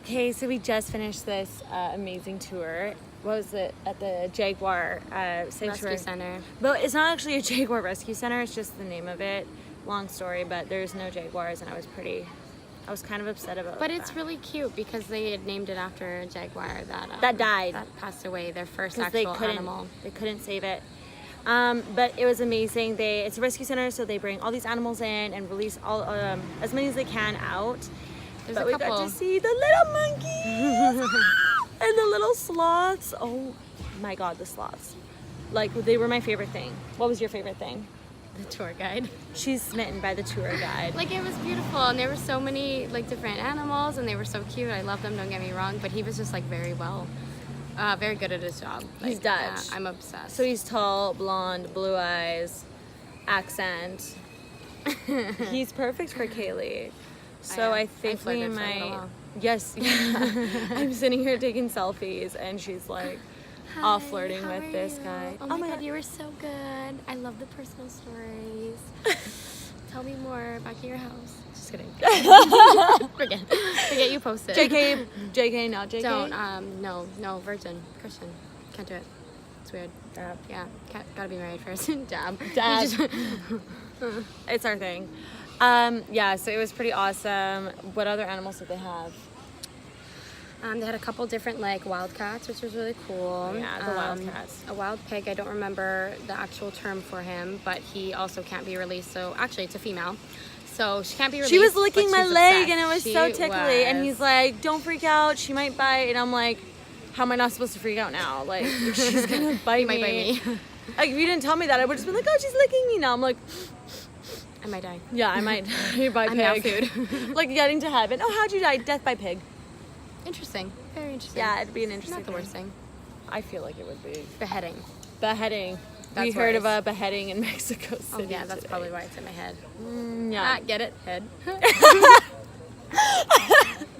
Okay, so we just finished this amazing tour. What was it? At the Jaguar Sanctuary. Rescue Center. But it's not actually a Jaguar Rescue Center, it's just the name of it. Long story, but there's no jaguars, and I was kind of upset about But that. it's really cute because they had named it after a jaguar that died. That passed away, their first They actual animal. They couldn't save it. But it was amazing. It's a rescue center, so they bring all these animals in and release all as many as they can out. There's but a we couple. got to see the little monkeys and the little sloths. Oh my god, the sloths. Like, they were my favorite thing. What was your favorite thing? The tour guide. She's smitten by the tour guide. Like, it was beautiful, and there were so many like different animals, and they were so cute. I love them, don't get me wrong, but he was just like very good at his job. Like, He's Dutch. I'm obsessed. So he's tall, blonde, blue eyes, accent. He's perfect for Kaylee. So I think we flirted for a might. little while. Yes. I'm sitting here taking selfies, and she's like all flirting How with are this you? guy. Oh my god, you were so good. I love the personal stories. Tell me more about your house. Just kidding. Forget you posted. JK, not JK. Don't. No, virgin, Christian. Can't do it. It's weird. Dab. Yeah, gotta be married first. Dab. Dab. It's our thing. Yeah, so it was pretty awesome. What other animals did they have? They had a couple different like wildcats, which was really cool. Yeah, the wildcats. A wild pig. I don't remember the actual term for him, but he also can't be released. So actually, it's a female. So she can't be released. She was licking but my she's leg, obsessed. and it was She so tickly. And was. he's like, "Don't freak out. She might bite." And I'm like, "How am I not supposed to freak out now? Like, she's gonna bite me." Might bite me. Like, if you didn't tell me that, I would just be like, "Oh, she's licking me now." I'm like, I might die. "Yeah, I might die by I'm now pig." food. Like getting to heaven. Oh, how'd you die? Death by pig. Interesting. Very interesting. Yeah, it'd be an interesting. Not the worst thing. I feel like it would be Beheading. beheading. That's we heard of worse. a beheading in Mexico City. Oh yeah, that's today. probably why it's in my head. Yeah. Get it? Head.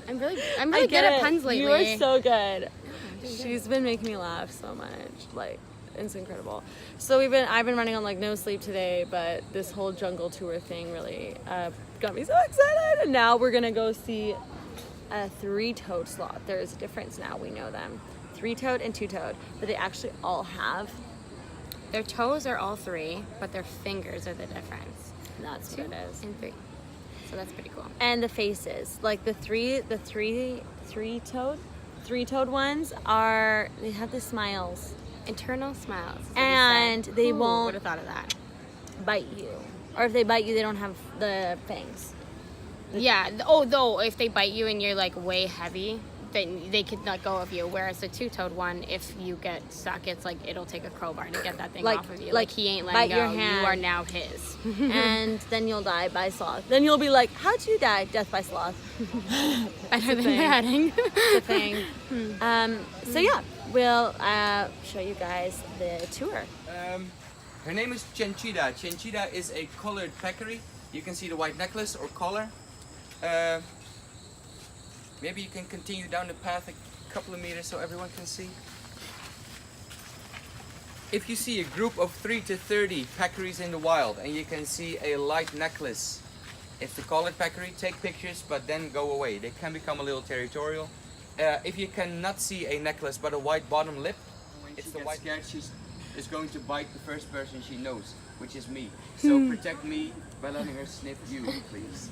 I'm really good at puns lately. You are so good. doing She's been making me laugh so much. Like, it's incredible. So I've been running on like no sleep today, but this whole jungle tour thing really got me so excited. And now we're gonna go see a 3-toed sloth. There is a difference now. We know them. 3-toed and 2-toed, but they actually all have. Their toes are all 3, but their fingers are the difference. That's 2 what it is. and 3. So that's pretty cool. And the faces, like the three-toed ones they have the smiles. Internal smiles. And they won't would have thought of that. bite you. Or if they bite you, they don't have the fangs. Yeah. Though if they bite you and you're like way heavy, then they could let go of you. Whereas the 2-toed one, if you get stuck, it's like it'll take a crowbar to get that thing Like- off of you. like Like he ain't bite letting go. your hand. You are now his. And then you'll die by sloth. Then you'll be like, how'd you die? Death by sloth. Better than thing. beheading. It's a thing. So yeah, we'll show you guys the tour. Her name is Chinchilla. Chinchilla is a colored peccary. You can see the white necklace or collar. Maybe you can continue down the path a couple of meters so everyone can see. If you see a group of 3 to 30 peccaries in the wild and you can see a light necklace, it's the collared peccary. Take pictures, but then go away. They can become a little territorial. If you cannot see a necklace but a white bottom lip, it's the white scared. She's going to bite the first person she knows, which is me. So protect me by letting her sniff you, please.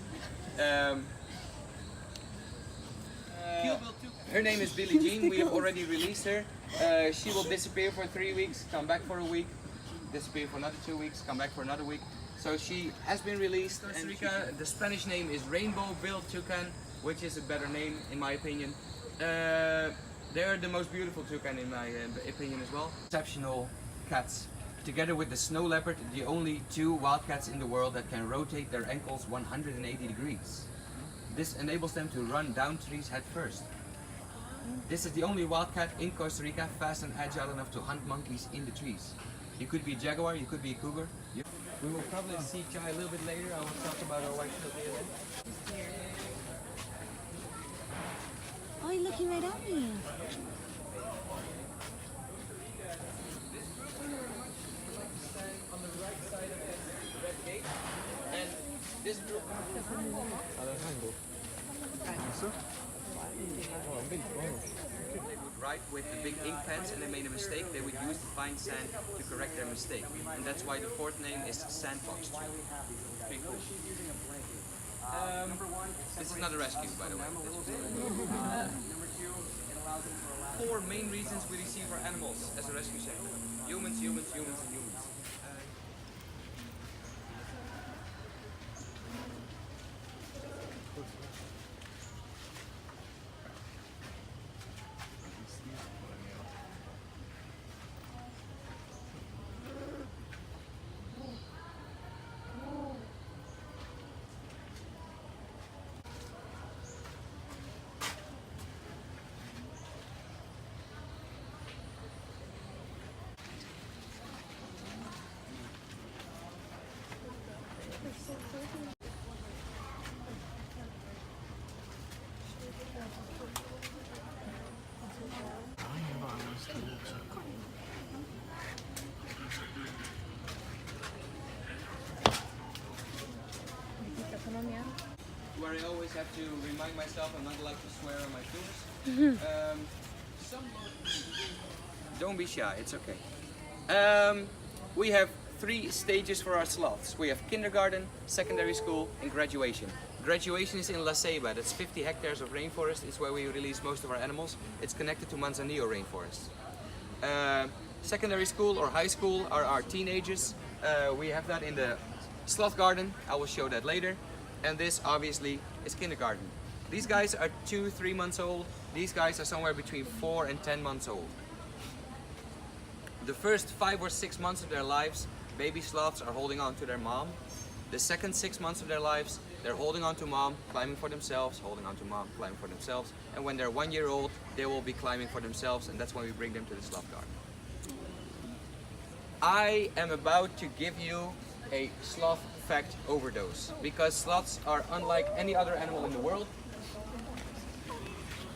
Her name is Billie Jean. We have already released her. She will disappear for 3 weeks, come back for a week, disappear for another 2 weeks, come back for another week. So she has been released. Costa Rica, the Spanish name is rainbow-billed toucan, which is a better name in my opinion. They are the most beautiful toucan in my opinion as well. Exceptional cats. Together with the snow leopard, the only 2 wildcats in the world that can rotate their ankles 180 degrees. This enables them to run down trees head first. This is the only wildcat in Costa Rica fast and agile enough to hunt monkeys in the trees. You could be a jaguar, you could be a cougar. We will probably see Chai a little bit later. I will talk about our white-tailed deer. Oh, you're looking right at me. On the right side of the red gate, and this group. They would write with the big ink pens and they made a mistake, they would use the fine sand to correct their mistake. And that's why the fourth name is sandbox tree. Pretty cool. This is not a rescue, by the way. Four main reasons we receive our animals as a rescue center. Humans, humans, humans, and humans. Where I always have to remind myself I'm not allowed to swear on my tours. Don't be shy, it's okay. We have 3 stages for our sloths. We have kindergarten, secondary school, and graduation. Graduation is in La Ceiba, that's 50 hectares of rainforest. It's where we release most of our animals. It's connected to Manzanillo rainforest. Secondary school or high school are our teenagers. We have that in the sloth garden. I will show that later. And this obviously is kindergarten. These guys are 2-3 months old. These guys are somewhere between 4 and 10 months old. The first 5 or 6 months of their lives, baby sloths are holding on to their mom. The second 6 months of their lives, they're holding on to mom, climbing for themselves, holding on to mom, climbing for themselves. And when they're 1 year old, they will be climbing for themselves, and that's when we bring them to the sloth garden. I am about to give you a sloth fact overdose, because sloths are unlike any other animal in the world.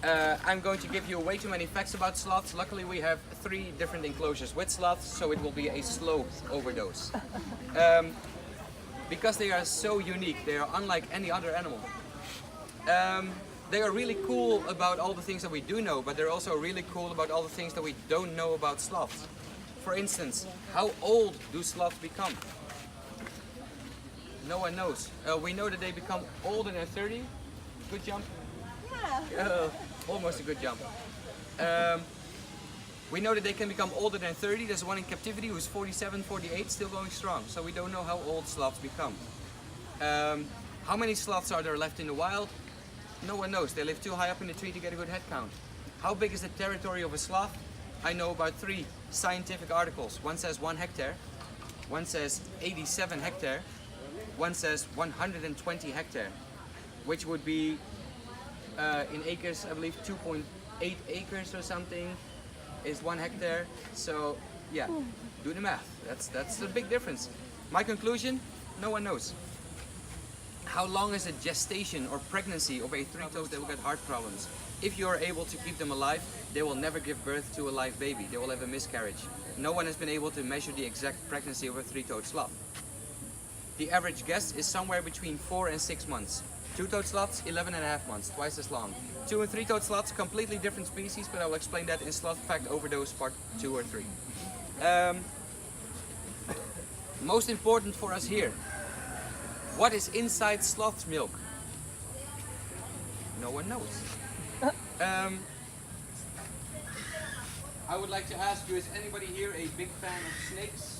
I'm going to give you way too many facts about sloths. Luckily we have 3 different enclosures with sloths, so it will be a slow overdose. Because they are so unique, they are unlike any other animal. They are really cool about all the things that we do know, but they're also really cool about all the things that we don't know about sloths. For instance, how old do sloths become? No one knows. We know that they become older than 30. Good jump. Yeah. Almost a good jump. We know that they can become older than 30. There's one in captivity who's 47, 48, still going strong. So we don't know how old sloths become. How many sloths are there left in the wild? No one knows. They live too high up in the tree to get a good head count. How big is the territory of a sloth? I know about 3 scientific articles. One says 1 hectare. One says 87 hectare. One says 120 hectare, which would be in acres, I believe 2.8 acres or something is 1 hectare. So yeah, do the math. That's a big difference. My conclusion, no one knows. How long is a gestation or pregnancy of a 3-toed that will get heart problems? If you are able to keep them alive, they will never give birth to a live baby. They will have a miscarriage. No one has been able to measure the exact pregnancy of a 3-toed sloth. The average guess is somewhere between 4 and 6 months. 2-toed sloths, 11.5 months, twice as long. 2- and 3-toed sloths, completely different species, but I will explain that in Sloth Fact Overdose Part 2 or 3. Most important for us here, what is inside sloth's milk? No one knows. I would like to ask you, is anybody here a big fan of snakes?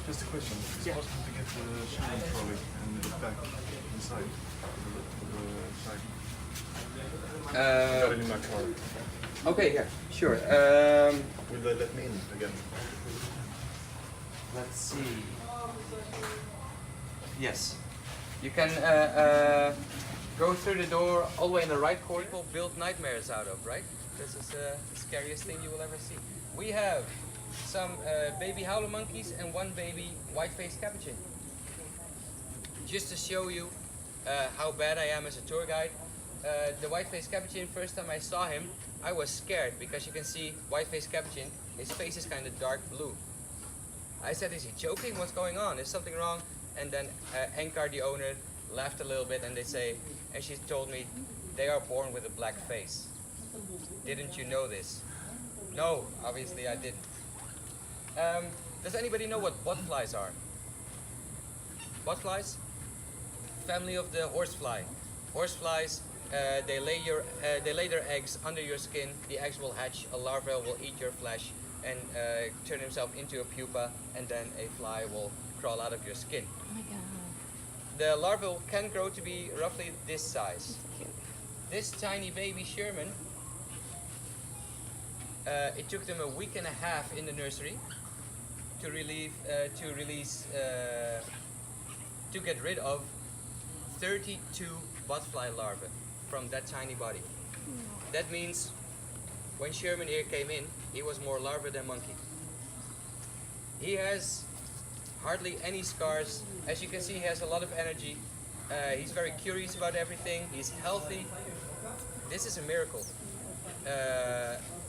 Just a question. Is it possible to get the shipping trolley and the back inside the side? Got it in my car. Okay, yeah, sure. Will they let me in again? Let's see. Yes. You can go through the door all the way in the right corner. People build nightmares out of, right? This is the scariest thing you will ever see. We have some baby howler monkeys and one baby white-faced capuchin. Just to show you how bad I am as a tour guide, the white-faced capuchin, first time I saw him, I was scared because you can see white-faced capuchin, his face is kind of dark blue. I said, is he choking? What's going on? Is something wrong? And then Enkar, the owner, laughed a little bit and she told me, they are born with a black face. Didn't you know this? No, obviously I didn't. Does anybody know what botflies are? Botflies? Family of the horsefly. Horseflies, they lay their eggs under your skin. The eggs will hatch. A larva will eat your flesh and turn himself into a pupa, and then a fly will crawl out of your skin. Oh my god. The larva can grow to be roughly this size. This tiny baby Sherman, it took them a week and a half in the nursery to get rid of 32 botfly larvae from that tiny body. That means when Sherman here came in, he was more larva than monkey. He has hardly any scars. As you can see, he has a lot of energy. He's very curious about everything. He's healthy. This is a miracle.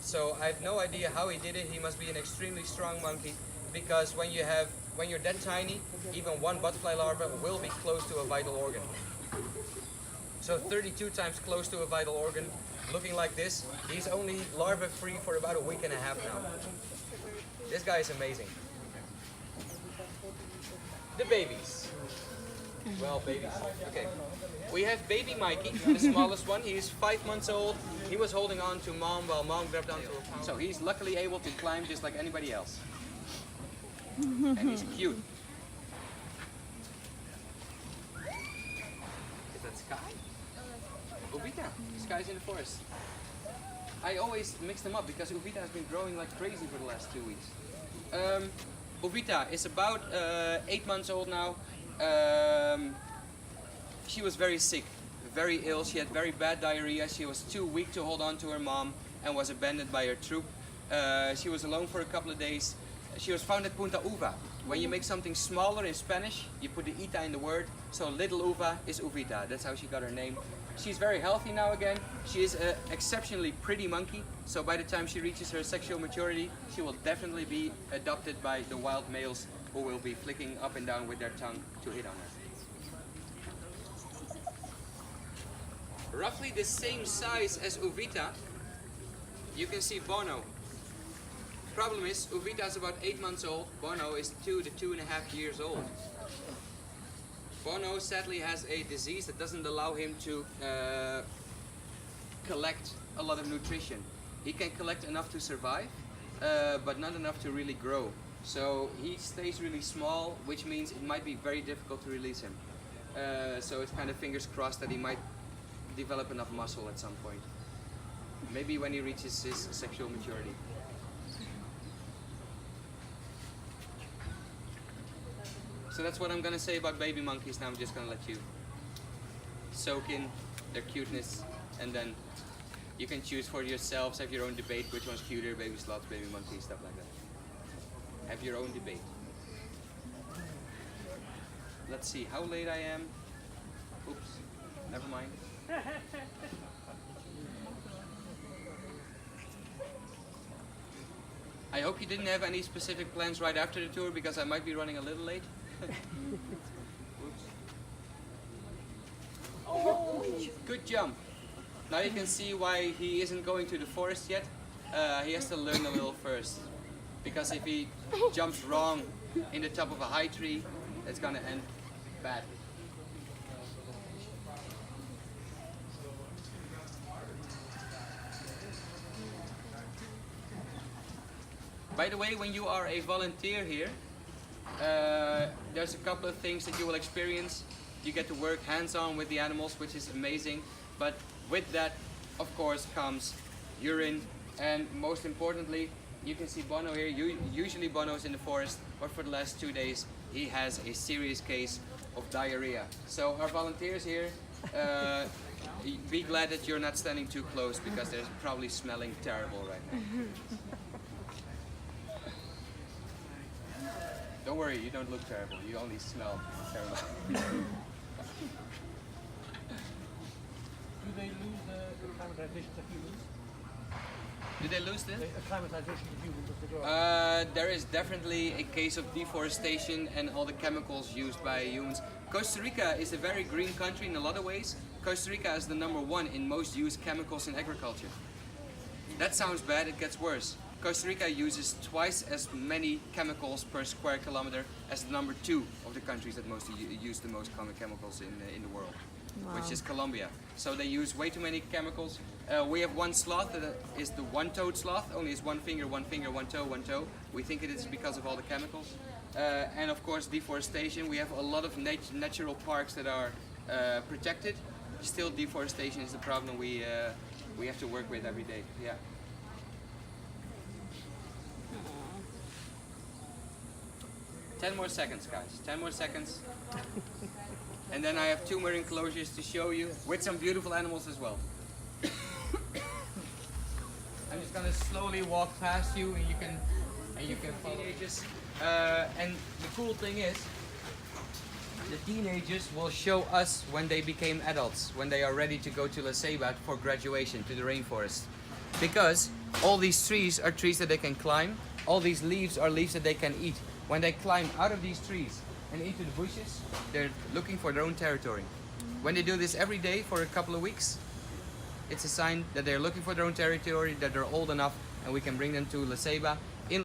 So I have no idea how he did it. He must be an extremely strong monkey, because when you're that tiny, even one butterfly larva will be close to a vital organ. So 32 times close to a vital organ, looking like this. He's only larva free for about a week and a half now. This guy is amazing. The babies. Well, babies. Okay. We have baby Mikey, the smallest one. He's 5 months old. He was holding on to mom while mom grabbed onto a pound. So he's luckily able to climb just like anybody else. And he's cute. Is that Sky? Uvita. Sky's in the forest. I always mix them up because Uvita has been growing like crazy for the last 2 weeks. Uvita is about 8 months old now. She was very sick, very ill. She had very bad diarrhea. She was too weak to hold on to her mom and was abandoned by her troop. She was alone for a couple of days. She was found at Punta Uva. When you make something smaller in Spanish, you put the ita in the word. So little Uva is Uvita. That's how she got her name. She's very healthy now again. She is an exceptionally pretty monkey. So by the time she reaches her sexual maturity, she will definitely be adopted by the wild males who will be flicking up and down with their tongue to hit on her. Roughly the same size as Uvita, you can see Bono. Problem is, Uvita is about 8 months old. Bono is 2 to 2.5 years old. Bono sadly has a disease that doesn't allow him to collect a lot of nutrition. He can collect enough to survive, but not enough to really grow. So he stays really small, which means it might be very difficult to release him. So it's kind of fingers crossed that he might develop enough muscle at some point. Maybe when he reaches his sexual maturity. So that's what I'm gonna say about baby monkeys. Now I'm just gonna let you soak in their cuteness, and then you can choose for yourselves, have your own debate, which one's cuter, baby sloths, baby monkeys, stuff like that. Have your own debate. Let's see how late I am. Oops, never mind. I hope you didn't have any specific plans right after the tour, because I might be running a little late. Oops. Oh, good jump. Now you can see why he isn't going to the forest yet. He has to learn a little first. Because if he jumps wrong in the top of a high tree, it's gonna end badly. By the way, when you are a volunteer here, there's a couple of things that you will experience. You get to work hands-on with the animals, which is amazing. But with that, of course, comes urine, and most importantly, you can see Bono here. Usually Bono is in the forest, but for the last 2 days, he has a serious case of diarrhea. So our volunteers here, be glad that you're not standing too close because they're probably smelling terrible right now. Don't worry, you don't look terrible. You only smell terrible. Do they lose the acclimatization to humans? Do they lose this? The acclimatization to humans of the dog? There is definitely a case of deforestation and all the chemicals used by humans. Costa Rica is a very green country in a lot of ways. Costa Rica is the #1 in most used chemicals in agriculture. That sounds bad, it gets worse. Costa Rica uses twice as many chemicals per square kilometer as the #2 of the countries that use the most common chemicals in the world, which is Colombia. So they use way too many chemicals. We have one sloth that is the one-toed sloth, only has one finger, one toe, one toe. We think it is because of all the chemicals. And of course deforestation. We have a lot of natural parks that are protected. Still deforestation is the problem we have to work with every day. Yeah. 10 more seconds, guys. 10 more seconds. And then I have 2 more enclosures to show you with some beautiful animals as well. I'm just gonna slowly walk past you, and you can follow. Teenagers. And the cool thing is, the teenagers will show us when they became adults, when they are ready to go to La Ceiba for graduation to the rainforest. Because all these trees are trees that they can climb. All these leaves are leaves that they can eat. When they climb out of these trees and into the bushes, they're looking for their own territory. When they do this every day for a couple of weeks, it's a sign that they're looking for their own territory, that they're old enough, and we can bring them to La Ceiba